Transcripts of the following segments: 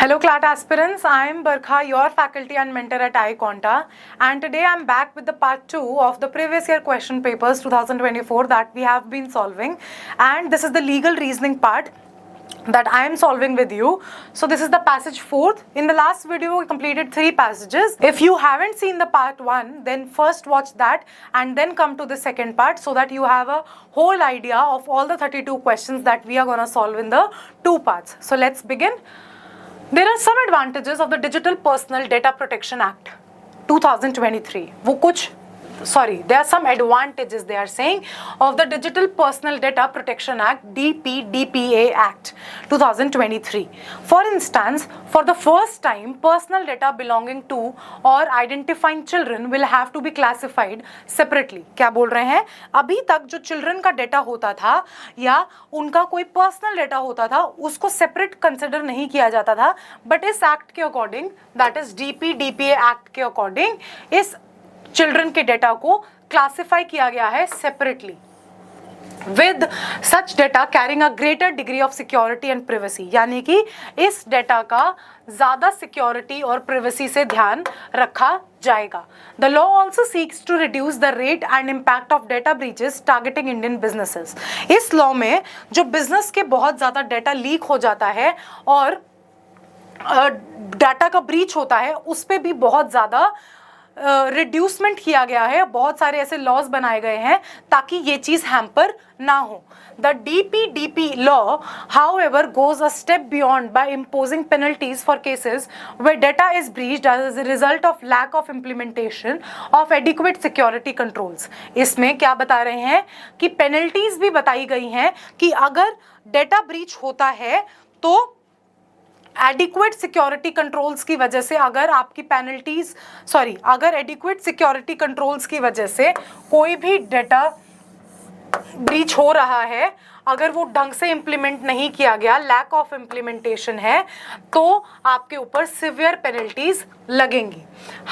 Hello CLAT aspirants, I am Barkha, your faculty and mentor at iConta, and today I am back with the part 2 of the previous year question papers 2024 that we have been solving, and this is the legal reasoning part that I am solving with you. So this is the passage 4th. In the last video we completed 3 passages. If you haven't seen the part 1, then first watch that and then come to the second part so that you have a whole idea of all the 32 questions that we are going to solve in the 2 parts. So let's begin. There are some advantages of the Digital Personal Data Protection Act 2023. There are some advantages they are saying of the Digital Personal Data Protection Act DPDPA Act 2023. For instance, for the first time, personal data belonging to or identifying children will have to be classified separately. क्या बोल रहे हैं? अभी तक जो children का data होता था या उनका कोई पर्सनल डेटा होता था उसको सेपरेट कंसिडर नहीं किया जाता था, बट इस एक्ट के according, that is DPDPA act के अकॉर्डिंग, इस चिल्ड्रन के डेटा को क्लासिफाई किया गया है separately with such data carrying a greater degree of security and privacy, यानी कि इस डेटा का ज्यादा सिक्योरिटी और प्रिवेसी से ध्यान रखा जाएगा. The law also seeks to reduce the rate and impact of data breaches targeting Indian businesses. इस लॉ में जो बिजनेस के बहुत ज्यादा डेटा लीक हो जाता है और डाटा का ब्रीच होता है, उस पर भी बहुत ज्यादा रिड्यूसमेंट किया गया है. बहुत सारे ऐसे लॉज बनाए गए हैं ताकि ये चीज हैम्पर ना हो. The DPDP law, however, goes a step beyond by imposing penalties for cases where data is breached as a result of lack of implementation of adequate security controls. इसमें क्या बता रहे हैं कि पेनल्टीज भी बताई गई हैं कि अगर डेटा ब्रीच होता है तो एडिक्वेट सिक्योरिटी कंट्रोल्स की वजह से, अगर एडिक्वेट सिक्योरिटी कंट्रोल्स की वजह से कोई भी डेटा ब्रीच हो रहा है, अगर वो ढंग से इम्प्लीमेंट नहीं किया गया, लैक ऑफ इम्प्लीमेंटेशन है, तो आपके ऊपर सिवियर पेनल्टीज लगेंगी.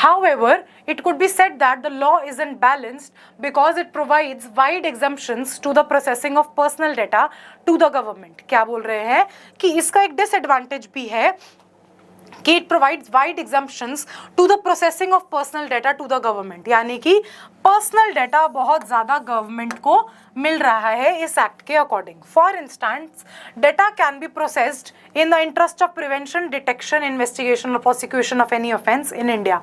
However, it could be said that the law isn't balanced because it provides wide exemptions to the processing of personal data to the government. क्या बोल रहे हैं कि इसका एक डिसएडवांटेज भी है कि it provides wide exemptions to the processing of personal data to the government, यानी कि पर्सनल डेटा बहुत ज्यादा गवर्नमेंट को मिल रहा है इस एक्ट के according. For instance, data can be processed in the interest of prevention, detection, investigation or prosecution of any offense in India.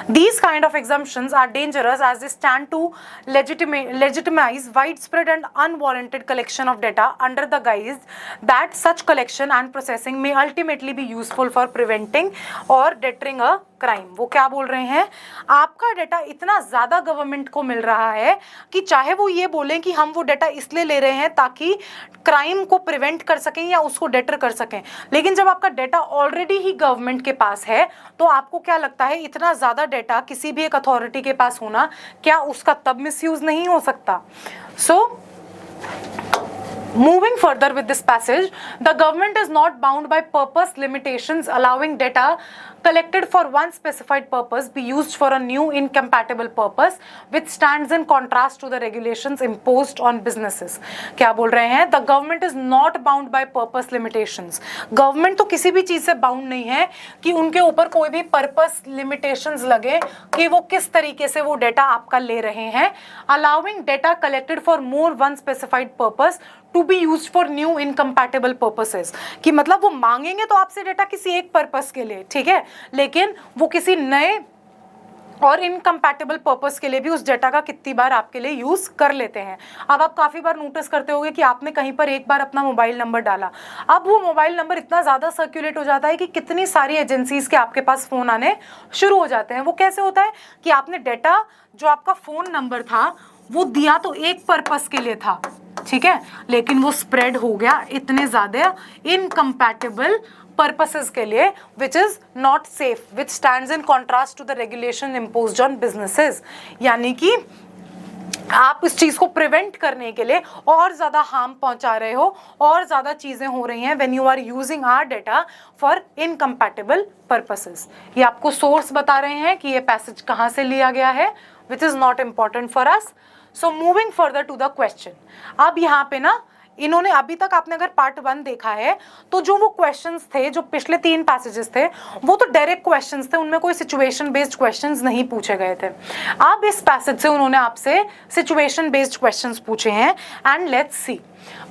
These kind of exemptions are dangerous as they stand to legitimize widespread and unwarranted collection of data under the guise that such collection and processing may ultimately be useful for preventing or deterring a crime. वो क्या बोल रहे हैं, आपका data इतना ज्यादा government को मिल रहा है कि चाहे वो ये बोलें कि हम वो डेटा इसलिए ले रहे हैं ताकि क्राइम को प्रिवेंट कर सकें या उसको डेटर कर सकें, लेकिन जब आपका डेटा ऑलरेडी ही गवर्नमेंट के पास है तो आपको क्या लगता है इतना ज़्यादा डेटा किसी भी एक अथॉरिटी के पास होना, क्या उसका तब मिसयूज नहीं हो सकता? Moving further with this passage, the government is not bound by purpose limitations allowing data collected for one specified purpose be used for a new incompatible purpose, which stands in contrast to the regulations imposed on businesses. क्या बोल रहे हैं? The government is not bound by purpose limitations. Government तो किसी भी चीज से bound नहीं है कि उनके ऊपर कोई भी purpose limitations लगे कि वो किस तरीके से वो डेटा आपका ले रहे हैं. Allowing data collected for more one specified purpose to be used for new incompatible purposes, कि मतलब वो मांगेंगे तो आपसे डेटा किसी एक पर्पस के लिए, ठीक है, लेकिन वो किसी नए और इनकम्पैटिबल पर्पस के लिए भी उस डेटा का कितनी बार आपके लिए यूज कर लेते हैं. अब आप काफी बार नोटिस करते होंगे कि आपने कहीं पर एक बार अपना मोबाइल नंबर डाला, अब वो मोबाइल नंबर इतना ज्यादा सर्कुलेट हो जाता है कि कितनी सारी एजेंसीज के आपके पास फोन आने शुरू हो जाते हैं. वो कैसे होता है कि आपने डेटा, जो आपका फोन नंबर था, वो दिया तो एक पर्पस के लिए था, ठीक है, लेकिन वो स्प्रेड हो गया इतने ज्यादा इनकम्पैटिबल पर्पसेस के लिए, which is not safe, which stands in contrast to the regulation imposed on businesses. यानी कि आप इस चीज को प्रिवेंट करने के लिए और ज्यादा हार्म पहुंचा रहे हो और ज्यादा चीजें हो रही हैं when you are using our data for incompatible purposes. ये आपको सोर्स बता रहे हैं कि ये पैसेज कहाँ से लिया गया है, which is not important for us. So moving further to the question. अब यहाँ पे ना इन्होंने अभी तक, आपने अगर पार्ट 1 देखा है तो जो वो क्वेश्चंस थे, जो पिछले 3 पैसेजेस थे, वो तो डायरेक्ट क्वेश्चंस थे, उनमें कोई सिचुएशन बेस्ड क्वेश्चंस नहीं पूछे गए थे। अब इस पैसेज से उन्होंने आपसे सिचुएशन बेस्ड क्वेश्चंस पूछे हैं, and let's see.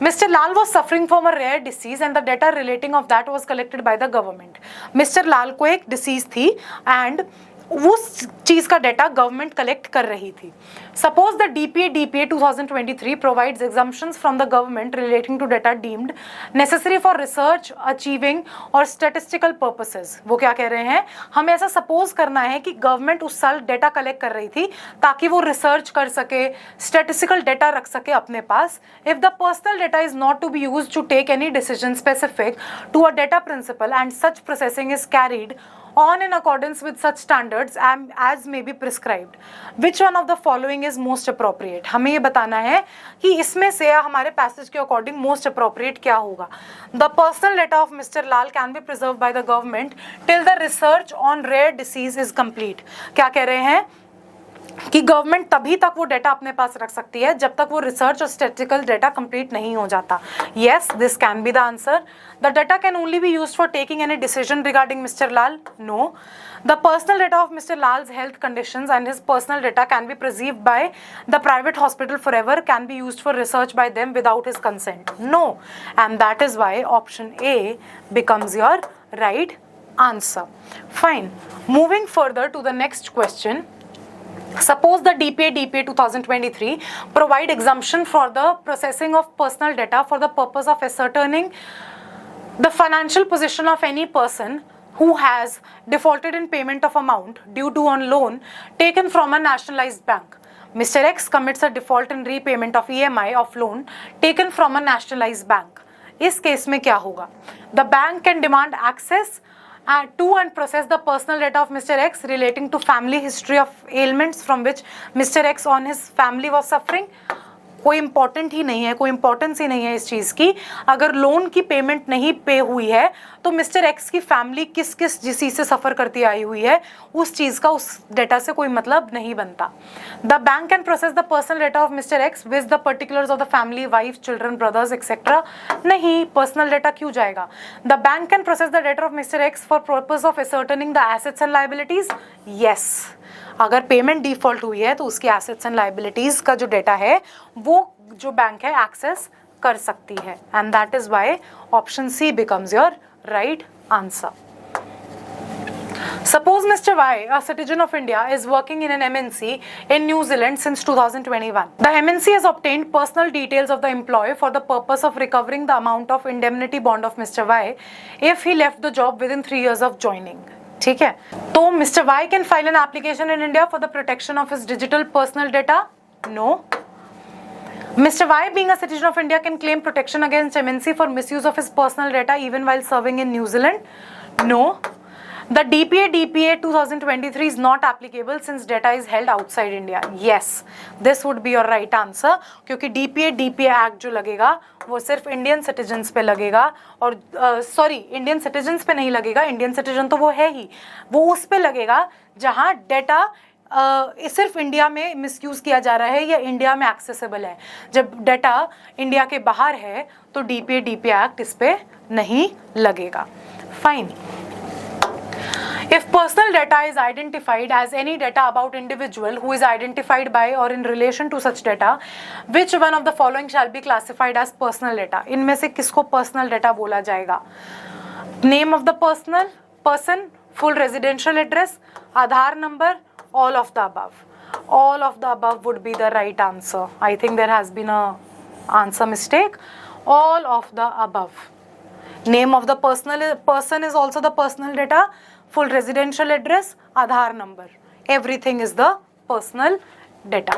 Mr. Lal was suffering from a rare disease and the data relating of that was collected by the government. Mr. Lal को एक डिसीज थी एंड उस चीज का डेटा गवर्नमेंट कलेक्ट कर रही थी। Suppose the DPA 2023 provides exemptions from the government relating to data deemed necessary for research, achieving और स्टैटिस्टिकल पर्पसेस। वो क्या कह रहे हैं, हमें ऐसा सपोज करना है कि गवर्नमेंट उस साल डेटा कलेक्ट कर रही थी ताकि वो रिसर्च कर सके, स्टैटिस्टिकल डेटा रख सके अपने पास। If the personal data is not to be used to take any decision specific to a data principal and such processing is carried on in accordance with such standards as may be prescribed, which one of the following is most appropriate? हमें ये बताना है कि इसमें से हमारे passage के according most appropriate क्या होगा। The personal data of Mr. Lal can be preserved by the government till the research on rare disease is complete. क्या कह रहे हैं कि गवर्नमेंट तभी तक वो डेटा अपने पास रख सकती है जब तक वो रिसर्च और स्टैटिस्टिकल डेटा कंप्लीट नहीं हो जाता। Yes, this can be the answer. The data can only be used for taking any decision regarding mister Lal. No. The personal data of mister Lal's health conditions and his personal data can be preserved by the private hospital forever, can be used for research by them without his consent. No, and that is why option A becomes your right answer. Fine, moving further to the next question. Suppose the DPA 2023 provide exemption for the processing of personal data for the purpose of ascertaining the financial position of any person who has defaulted in payment of amount due to on loan taken from a nationalized bank. Mr. X commits a default in repayment of EMI of loan taken from a nationalized bank. इस case में क्या होगा? The bank can demand access to and process the personal data of Mr. X relating to family history of ailments from which Mr. X on his family was suffering. कोई important ही नहीं है, कोई importance ही नहीं है इस चीज़ की। अगर loan की पेमेंट नहीं पे हुई है तो मिस्टर एक्स की फैमिली किस किस जिस चीज़ से सफ़र करती आई हुई है उस चीज़ का उस डेटा से कोई मतलब नहीं बनता। The bank can process the personal data of mister x with the particulars of the family, wife, children, brothers etcetera. नहीं, पर्सनल डेटा क्यों जाएगा? The bank can process the data of mister x for purpose of ascertaining the assets and liabilities. Yes, अगर payment default हुई है तो उसकी assets and liabilities का जो डेटा है वो जो बैंक है एक्सेस कर सकती है, and that is why option C becomes your right answer. Suppose Mr. Y, a citizen of India, is working in an MNC in New Zealand since 2021. The MNC has obtained personal details of the employee for the purpose of recovering the amount of indemnity bond of Mr. Y if he left the job within 3 years of joining. ठीक है, तो Mr. Y can file an application in India for the protection of his digital personal data? No. Mr. Y, being a citizen of India, can claim protection against MNC for misuse of his personal data even while serving in New Zealand? No. The DPA 2023 is not applicable since data is held outside India. Yes, this would be your right answer. क्योंकि DPA Act जो लगेगा वो सिर्फ Indian citizens पे लगेगा, और sorry Indian citizens पे नहीं लगेगा, इंडियन सिटीजन तो वो है ही, वो उस पे लगेगा जहाँ डेटा सिर्फ इंडिया में मिसयूज़ किया जा रहा है या इंडिया में एक्सेसिबल है। जब डेटा इंडिया के बाहर है तो DPA एक्ट इस पे नहीं लगेगा. Fine. If personal data is identified as any data about individual who is identified by or in relation to such data, which one of the following shall be classified as personal data? इनमें से किसको personal data बोला जाएगा? Name of the person, full residential address, Aadhaar number, all of the above. All of the above would be the right answer. I think there has been a answer mistake. All of the above. Name of the person is also the personal data. Full residential address, Aadhaar number. Everything is the personal data.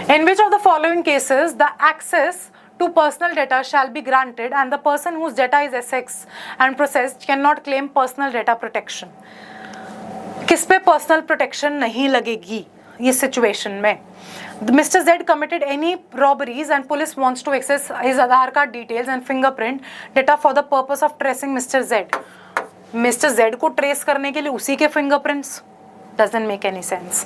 In which of the following cases the access to personal data shall be granted and the person whose data is accessed and processed cannot claim personal data protection? किस पे personal protection नहीं लगेगी ये situation में? Mr. Z committed any robberies and police wants to access his Aadhaar card details and fingerprint data for the purpose of tracing Mr. Z. Mister Z को trace करने के लिए उसी के fingerprints Doesn't make any sense.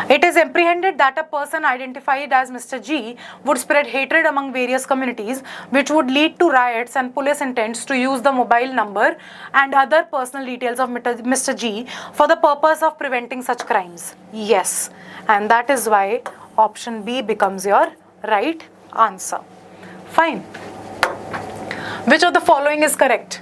It is apprehended that a person identified as Mr. G would spread hatred among various communities, which would lead to riots, and police intends to use the mobile number and other personal details of Mr. G for the purpose of preventing such crimes. Yes, and that is why option B becomes your right answer. Fine. Which of the following is correct?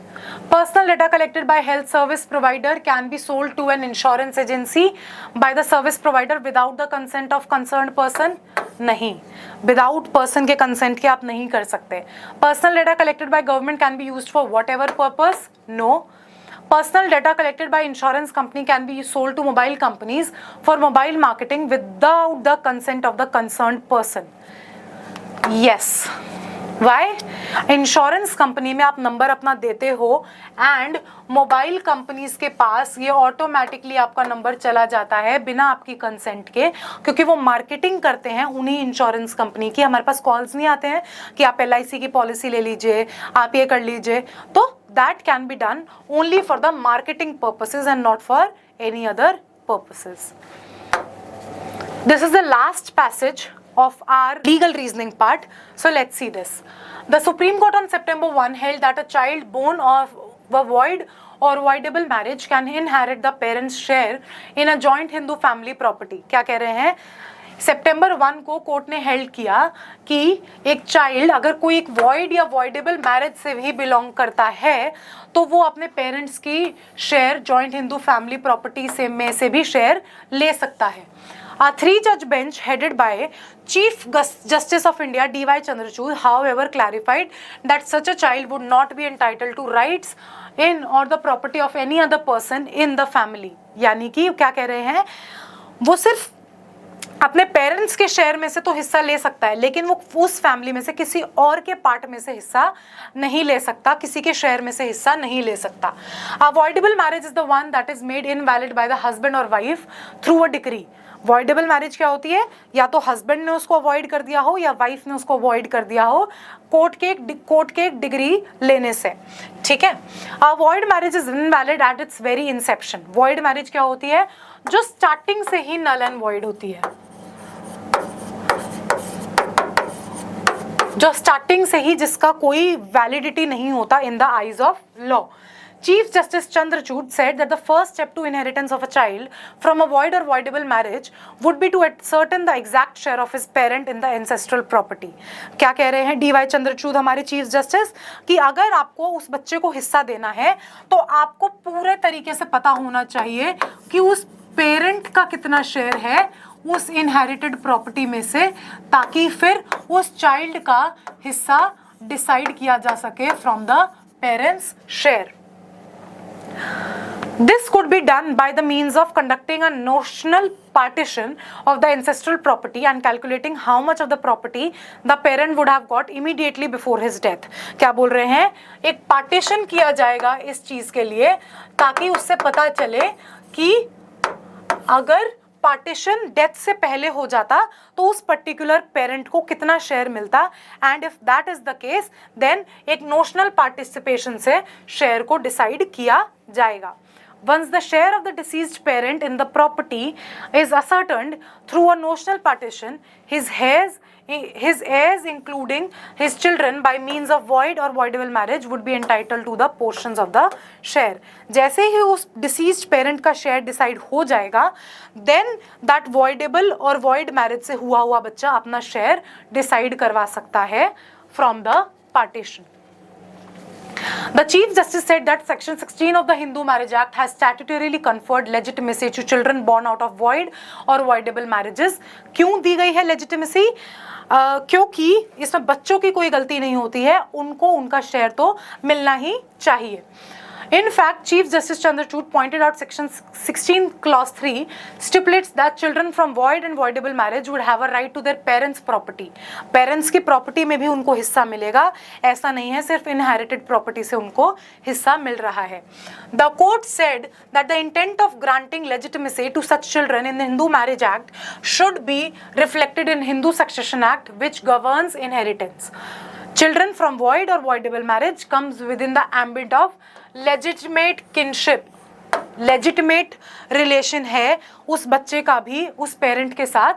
Personal data collected by health service provider can be sold to an insurance agency by the service provider without the consent of concerned person. नहीं, without person के consent के आप नहीं कर सकते. Personal data collected by government can be used for whatever purpose. No. Personal data collected by insurance company can be sold to mobile companies for mobile marketing without the consent of the concerned person. Yes. Why? Insurance company में आप number अपना देते हो and mobile companies के पास ये automatically आपका number चला जाता है बिना आपकी कंसेंट के, क्योंकि वो मार्केटिंग करते हैं उन्हीं इंश्योरेंस कंपनी की. हमारे पास कॉल्स नहीं आते हैं कि आप LIC की पॉलिसी ले लीजिए, आप ये कर लीजिए. तो that can be done only for the marketing purposes and not for any other purposes. This is the last passage of our legal reasoning part. So let's see this. The Supreme Court on September 1 held that a child born of a void or voidable marriage can inherit the parents' share in a joint Hindu family property. क्या कह रहे हैं? September 1 को court ने held किया कि एक child अगर कोई एक वॉइड या वॉइडेबल मैरिज से भी बिलोंग करता है तो वो अपने पेरेंट्स की share joint Hindu family property से भी शेयर ले सकता है. A 3-judge bench headed by Chief Justice of India D.Y. Chandrachud, however, clarified that such a child would not be entitled to rights in or the property of any other person in the family. यानी कि क्या कह रहे हैं, वो सिर्फ अपने parents के शेयर में से तो हिस्सा ले सकता है, लेकिन वो उस फैमिली में से किसी और के पार्ट में से हिस्सा नहीं ले सकता, किसी के शेयर में से हिस्सा नहीं ले सकता. Avoidable marriage is the one that is made invalid by the husband or wife through a decree. Voidable marriage क्या होती है? या तो हस्बैंड ने उसको अवॉइड कर दिया हो या वाइफ ने उसको अवॉइड कर दिया हो कोर्ट के एक डिग्री लेने से. ठीक है. Void marriage is invalid at its very Inception. Void marriage क्या होती है? जो स्टार्टिंग से ही नल एंड वॉइड होती है, जो स्टार्टिंग से ही जिसका कोई वैलिडिटी नहीं होता in the eyes of law. Chief Justice Chandrachud said that the first step to inheritance of a child from a void or voidable marriage would be to ascertain the exact share of his parent in the ancestral property. क्या कह रहे हैं D.Y. Chandrachud हमारे chief justice कि अगर आपको उस बच्चे को हिस्सा देना है तो आपको पूरे तरीके से पता होना चाहिए कि उस पेरेंट का कितना शेयर है उस इनहेरिटेड प्रॉपर्टी में से, ताकि फिर उस चाइल्ड का हिस्सा डिसाइड किया जा सके from the parents share. This could be done by the means of conducting a notional partition of the ancestral property and calculating how much of the property the parent would have got immediately before his death. क्या बोल रहे हैं? एक partition किया जाएगा इस चीज के लिए ताकि उससे पता चले कि अगर पार्टीशन डेथ से पहले हो जाता तो उस पर्टिकुलर पेरेंट को कितना शेयर मिलता, and if that is the case then एक नोशनल पार्टिसिपेशन से शेयर को डिसाइड किया जाएगा. Once the share of the deceased parent in the property is ascertained through a notional partition, his heirs including his children by means of void or voidable marriage would be entitled to the portions of the share. जैसे ही उस deceased parent का share decide हो जाएगा, then that voidable और void marriage से हुआ बच्चा अपना share decide करवा सकता है from the partition. The Chief Justice said that Section 16 of the Hindu Marriage Act has statutorily conferred legitimacy to children born out of void or voidable marriages. क्यों दी गई है legitimacy? क्योंकि इसमें बच्चों की कोई गलती नहीं होती है, उनको उनका शेयर तो मिलना ही चाहिए. In fact, Chief Justice Chandrachud pointed out Section 16 Clause 3 stipulates that children from void and voidable marriage would have a right to their parents' property. Parents की property में भी उनको हिस्सा मिलेगा, ऐसा नहीं है सिर्फ inherited property से उनको हिस्सा मिल रहा है. The court said that the intent of granting legitimacy to such children in the Hindu Marriage Act should be reflected in Hindu Succession Act, which governs inheritance. Children from void or voidable marriage comes within the ambit of legitimate kinship. Legitimate relation है उस बच्चे का भी उस parent के साथ,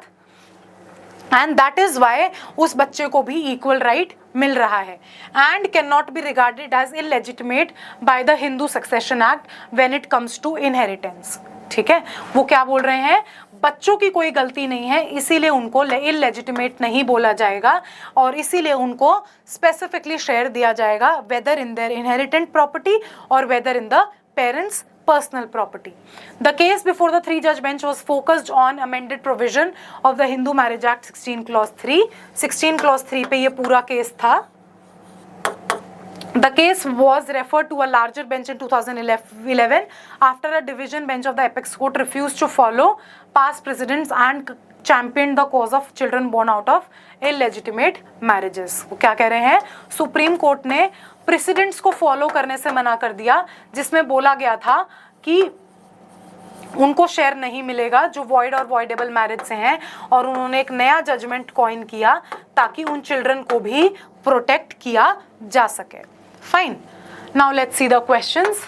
and that is why उस बच्चे को भी इक्वल राइट मिल रहा है, and can not be regarded as illegitimate by the Hindu succession act when it comes to inheritance. ठीक है, वो क्या बोल रहे हैं, बच्चों की कोई गलती नहीं है, इसीलिए उनको इलेजिटिमेट नहीं बोला जाएगा और इसीलिए उनको स्पेसिफिकली शेयर दिया जाएगा, whether in their inherent property और whether in the parents personal property. The case before the three-judge bench was focused on amended provision of the Hindu Marriage Act 16 clause 3. 16 clause 3 पे ये पूरा case था. The case was referred to a larger bench in 2011 after a division bench of the apex court refused to follow past precedents and championed the cause of children born out of illegitimate marriages. वो क्या कह रहे हैं, supreme court ने presidents को follow करने से मना कर दिया जिसमें बोला गया था कि उनको शेयर नहीं मिलेगा जो वॉइड और वॉइडेबल मैरिज से हैं, और उन्होंने एक नया जजमेंट कॉइन किया ताकि उन चिल्ड्रन को भी प्रोटेक्ट किया जा सके. Fine, now let's see the questions.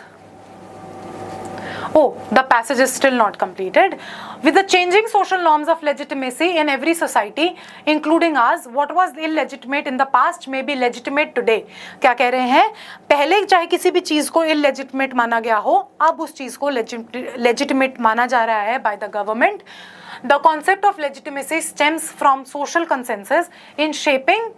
Oh, the passage is still not completed. With the changing social norms of legitimacy in every society, including ours, what was illegitimate in the past may be legitimate today. क्या कह रहे हैं, पहले चाहे किसी भी चीज को illegitimate माना गया हो, अब उस चीज को legitimate माना जा रहा है by the government. The concept of legitimacy stems from social consensus in shaping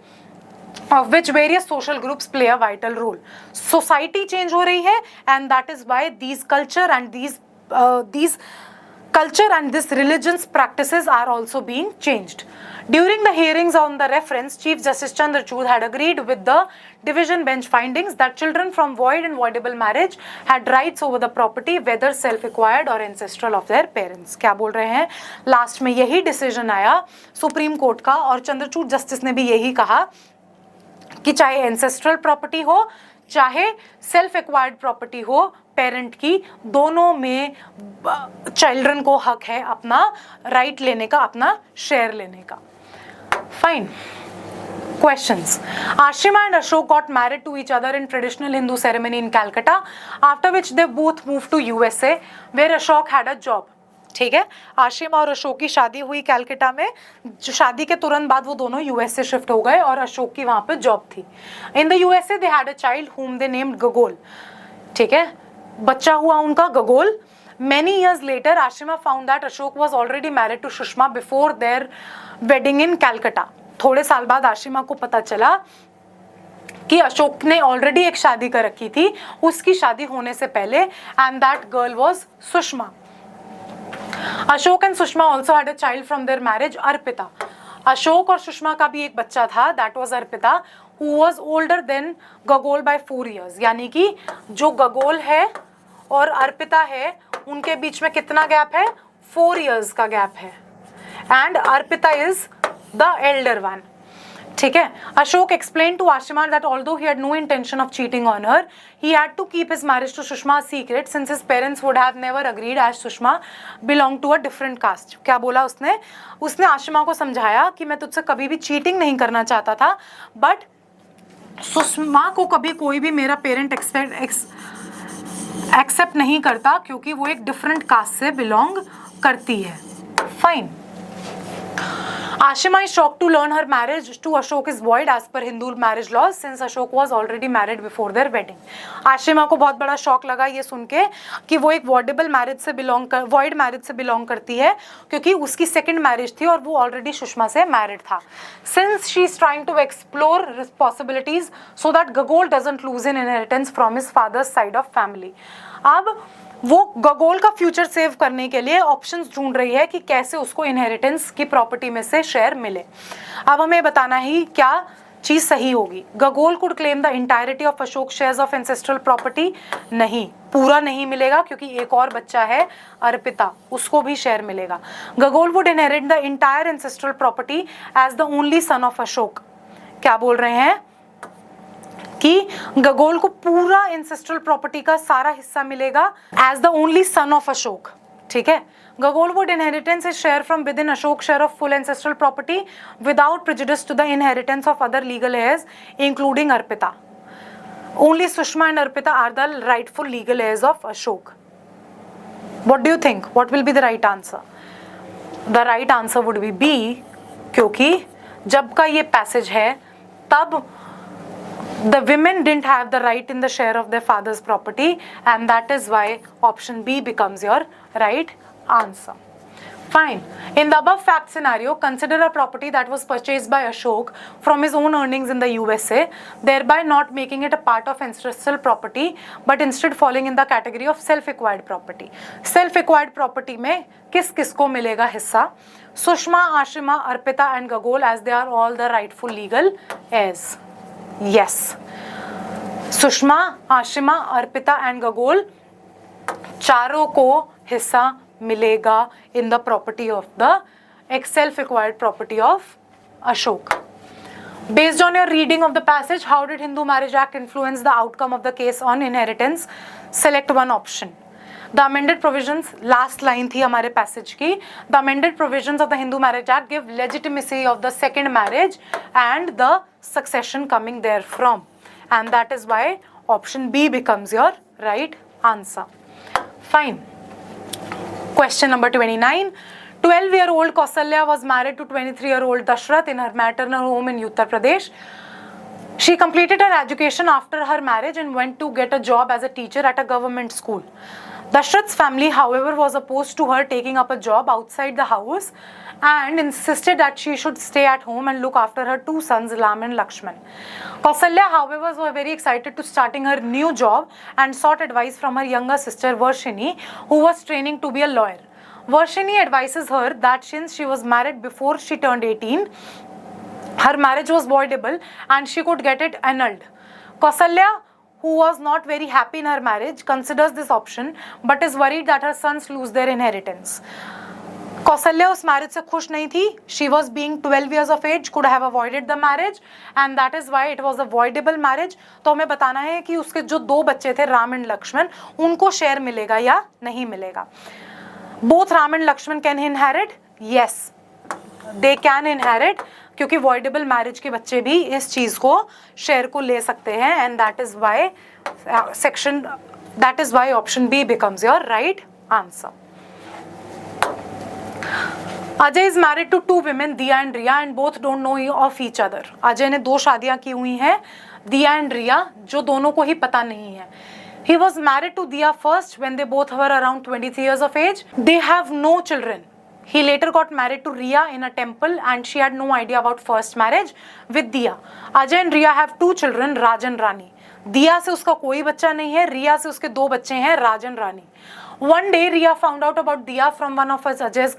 of which various social groups play a vital role. Society change हो रही है and that is why these culture and these culture and this religion's practices are also being changed. During the hearings on the reference, Chief Justice Chandrachud had agreed with the division bench findings that children from void and voidable marriage had rights over the property whether self-acquired or ancestral of their parents. क्या बोल रहे हैं, last में यही decision आया supreme court का और Chandrachud justice ने भी यही कहा कि चाहे एंसेस्ट्रल प्रॉपर्टी हो चाहे सेल्फ एक्वायर्ड प्रॉपर्टी हो पेरेंट की, दोनों में चिल्ड्रन को हक है अपना राइट लेने का, अपना शेयर लेने का. Fine. Questions. Ashima and Ashok got married to each other in traditional Hindu ceremony in Calcutta, after which they both moved to USA, where Ashok had a job. ठीक है, आशिमा और अशोक की शादी हुई कैलकाटा में, जो शादी के तुरंत बाद वो दोनों यूएस से शिफ्ट हो गए और अशोक की वहाँ पे जॉब थी. In the USA they had a child whom they named Gagol. ठीक है, बच्चा हुआ उनका Gagol. Many years later, Ashima found that Ashok was already married to Sushma before their wedding in Calcutta. थोड़े साल बाद आशिमा को पता चला कि अशोक ने ऑलरेडी एक शादी कर रखी थी उसकी शादी होने से पहले, and that girl was Sushma. Ashok and Sushma also had a child from their marriage, Arpita. Ashok और सुषमा का भी एक बच्चा था, that was Arpita, who was older than Gagol by 4 years. यानी कि जो गगोल है और अर्पिता है उनके बीच में कितना गैप है, 4 years का गैप है, and Arpita is the Elder one. ठीक है. Ashok explained to Ashima that although he had no intention of cheating on her, he had to keep his marriage to Sushma a secret since his parents would have never agreed as Sushma belonged to a different caste. क्या बोला उसने, उसने आशिमा को समझाया कि मैं तुझसे कभी भी चीटिंग नहीं करना चाहता था, बट सुषमा को कभी कोई भी मेरा पेरेंट एक्सेप्ट नहीं करता क्योंकि वो एक डिफरेंट कास्ट से बिलोंग करती है. Fine. Ashima is shocked to learn her marriage to Ashok is void as per Hindu marriage laws since Ashok was already married before their wedding. Ashima को बहुत बड़ा शॉक लगा ये सुन के कि वो एक void मैरिज से बिलोंग करती है क्योंकि उसकी सेकंड मैरिज थी और वो ऑलरेडी सुषमा से मैरिड था. Since she is trying to explore possibilities so that Gagol doesn't lose an inheritance from his father's side of family. अब वो गगोल का फ्यूचर सेव करने के लिए ऑप्शंस ढूंढ रही है कि कैसे उसको इनहेरिटेंस की प्रॉपर्टी में से शेयर मिले. अब हमें बताना ही क्या चीज सही होगी. Gagol could claim the entirety of Ashok shares of ancestral property. नहीं, पूरा नहीं मिलेगा क्योंकि एक और बच्चा है अर्पिता, उसको भी शेयर मिलेगा. Gagol would inherit the entire ancestral property as the only son of Ashok. क्या बोल रहे हैं कि गगोल को पूरा इंसेस्ट्रल प्रॉपर्टी का सारा हिस्सा मिलेगा as the only son of Ashok. ठीक है. Gagol would inheritance is share from with in Ashok share of full ancestral property without prejudice to the inheritance of other legal heirs including Arpita. Only Sushma and Arpita are the rightful legal heirs of Ashok. What do you think? What will be the right answer? The right answer would be B, क्योंकि जब का ये passage है तब the women didn't have the right in the share of their father's property, and that is why option B becomes your right answer. Fine. In the above fact scenario, consider a property that was purchased by Ashok from his own earnings in the USA, thereby not making it a part of ancestral property, but instead falling in the category of self-acquired property. Self-acquired property में किस किस को मिलेगा हिस्सा? Sushma, Ashima, Arpita and Gagol, as they are all the rightful legal heirs. Yes. Sushma, Ashima, Arpita and Gagol, चारों को हिस्सा मिलेगा in the property of the self-acquired property of Ashok. Based on your reading of the passage, how did Hindu Marriage Act influence the outcome of the case on inheritance? Select one option. The amended provisions, last line थी हमारे passage की. The amended provisions of the Hindu Marriage Act give legitimacy of the second marriage and the succession coming therefrom. And that is why option B becomes your right answer. Fine. Question number 29. 12-year-old Kausalya was married to 23-year-old Dashrath in her maternal home in Uttar Pradesh. She completed her education after her marriage and went to get a job as a teacher at a government school. Dashrath's family, however, was opposed to her taking up a job outside the house and insisted that she should stay at home and look after her two sons, Ram and Lakshman. Kausalya, however, was very excited to starting her new job and sought advice from her younger sister Varshini, who was training to be a lawyer. Varshini advises her that since she was married before she turned 18, her marriage was voidable and she could get it annulled. Kausalya, who was not very happy in her marriage, considers this option but is worried that her sons lose their inheritance. Kausalya उस marriage से खुश नहीं थी. She was being 12 years of age, could have avoided the marriage, and that is why it was a voidable marriage. तो हमें बताना है कि उसके जो दो बच्चे थे राम एंड लक्ष्मण, उनको शेयर मिलेगा या नहीं मिलेगा. Both Ram and Lakshman can inherit? Yes, they can inherit, क्योंकि voidable marriage के बच्चे भी इस चीज को शेयर को ले सकते हैं, and that is why option B becomes your right answer. Ajay is married to two women, Diya and Riya, and both don't know of each other. Ajay ने दो शादियां की हुई हैं, दिया एंड रिया, जो दोनों को ही पता नहीं है. He was married to Diya first when they both were around 23 years of age. They have no children. He later got married to Riya in a temple and she had no idea about first marriage with Diya. Ajay and Riya have two children, Raj and Rani. Diya से उसका कोई बच्चा नहीं है, रिया से उसके दो बच्चे हैं, राज and Rani. One day Riya found out about Diya from one of his Ajay's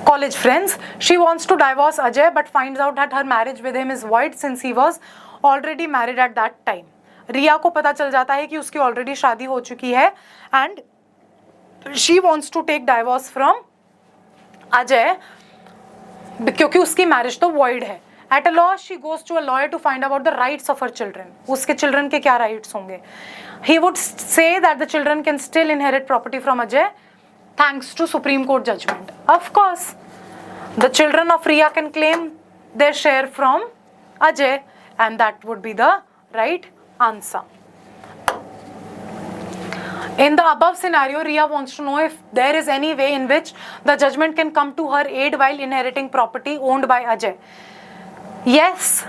college friends. She wants to divorce Ajay but finds out that her marriage with him is void since he was already married at that time. रिया को पता चल जाता है कि उसकी already शादी हो चुकी है and she wants to take divorce from Ajay क्योंकि उसकी मैरिज तो वॉइड है. At a law she goes to a lawyer to find about the rights of her children. उसके चिल्ड्रन के क्या राइट्स होंगे. He would say that the children can still inherit property from Ajay thanks to Supreme Court judgment. Of course the children of Riya can claim their share from Ajay and that would be the right answer. In the above scenario, Riya wants to know if there is any way in which the judgment can come to her aid while inheriting property owned by Ajay. Yes,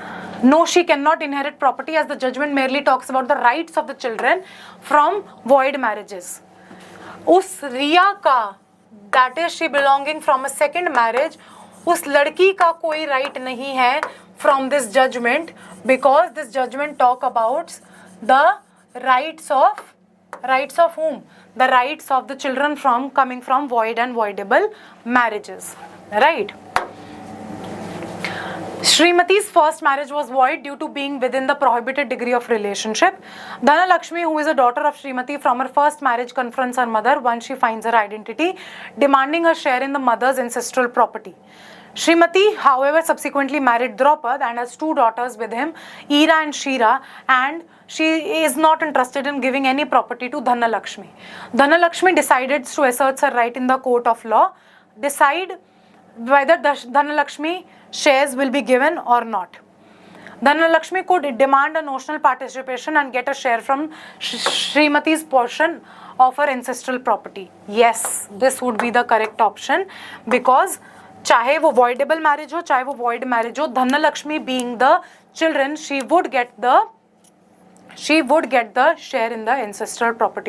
no, she cannot inherit property as the judgment merely talks about the rights of the children from void marriages. उस रिया का, that is she belonging from a second marriage, उस लड़की का कोई right नहीं है from this judgment because this judgment talk about the rights of whom? The rights of the children coming from void and voidable marriages, right? Srimati's first marriage was void due to being within the prohibited degree of relationship. Dhanalakshmi, who is a daughter of Srimati from her first marriage, confronts her mother once she finds her identity, demanding her share in the mother's ancestral property. Srimati, however, subsequently married Draupad and has two daughters with him, Ira and Shira, and she is not interested in giving any property to Dhanalakshmi. Dhanalakshmi decided to assert her right in the court of law, decide whether Dhanalakshmi shares will be given or not. Dhanalakshmi could demand a notional participation and get a share from Srimati's portion of her ancestral property. Yes, this would be the correct option because चाहे वो voidable marriage हो चाहे वो void marriage हो, Dhanalakshmi being the children, she would get the share in the ancestral property.